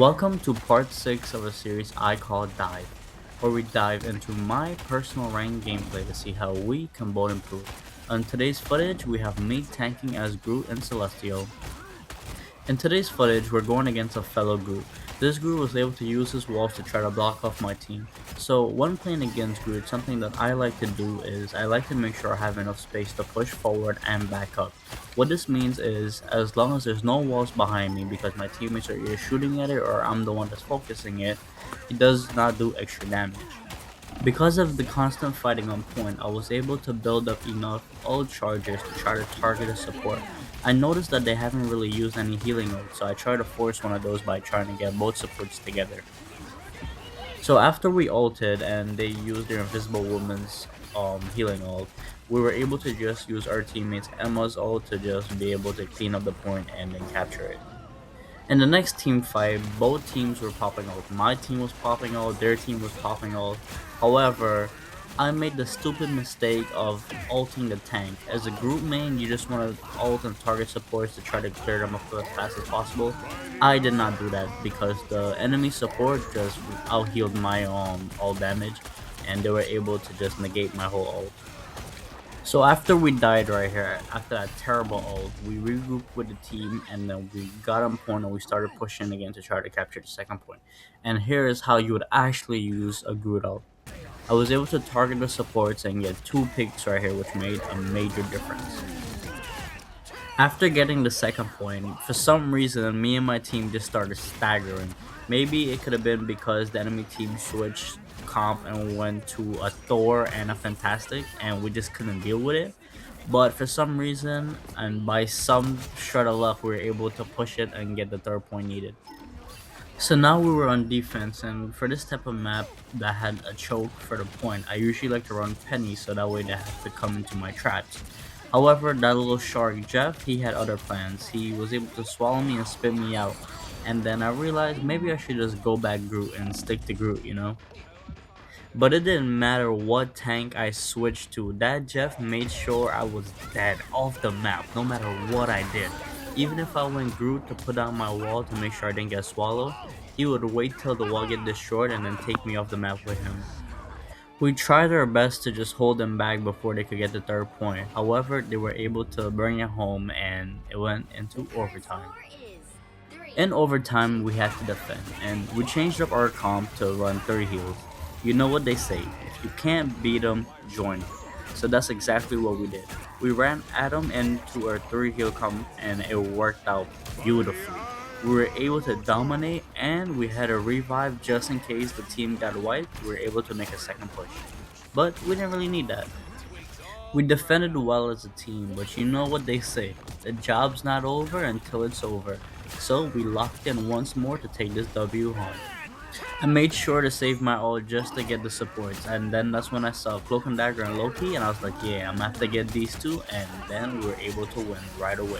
Welcome to part 6 of a series I call Dive, where we dive into my personal ranked gameplay to see how we can both improve. On today's footage, we have me tanking as Groot and Celestial. In today's footage, we're going against a fellow Groot. This Groot was able to use his walls to try to block off my team. So when playing against Groot, something that I like to do is I like to make sure I have enough space to push forward and back up. What this means is as long as there's no walls behind me because my teammates are either shooting at it or I'm the one that's focusing it, it does not do extra damage. Because of the constant fighting on point, I was able to build up enough ult charges to try to target a support. I noticed that they haven't really used any healing ults, so I tried to force one of those by trying to get both supports together. So after we ulted and they used their invisible woman's healing ult, we were able to just use our teammates Emma's ult to just be able to clean up the point and then capture it. In the next team fight, both teams were popping out. My team was popping out, their team was popping out. However, I made the stupid mistake of ulting the tank. As a group main, you just want to ult and target supports to try to clear them up as fast as possible. I did not do that because the enemy support just out healed my all damage and they were able to just negate my whole ult. So after we died right here, after that terrible ult, we regrouped with the team and then we got on point and we started pushing again to try to capture the second point. And here is how you would actually use a Groot ult. I was able to target the supports and get 2 picks right here, which made a major difference. After getting the second point, for some reason, me and my team just started staggering. Maybe it could have been because the enemy team switched comp and went to a Thor and a Fantastic, and we just couldn't deal with it. But for some reason, and by some shred of luck, we were able to push it and get the third point needed. So now we were on defense, and for this type of map that had a choke for the point, I usually like to run Penny so that way they have to come into my traps. However, that little shark Jeff, he had other plans. He was able to swallow me and spit me out. And then I realized maybe I should just go back Groot and stick to Groot. But it didn't matter what tank I switched to, that Jeff made sure I was dead off the map no matter what I did. Even if I went Groot to put down my wall to make sure I didn't get swallowed, he would wait till the wall get destroyed and then take me off the map with him. We tried our best to just hold them back before they could get the third point. However, they were able to bring it home and it went into overtime. In overtime, we had to defend, and we changed up our comp to run 30 heals. You know what they say, if you can't beat them, join them. So that's exactly what we did. We ran at them into our 30 heal comp and it worked out beautifully. We were able to dominate and we had a revive just in case the team got wiped. We were able to make a second push. But we didn't really need that. We defended well as a team, but you know what they say, the job's not over until it's over. So we locked in once more to take this W home. I made sure to save my ult just to get the supports, and then that's when I saw Cloak and Dagger and Loki, and I was like, yeah, I'm gonna have to get these two, and then we were able to win right away.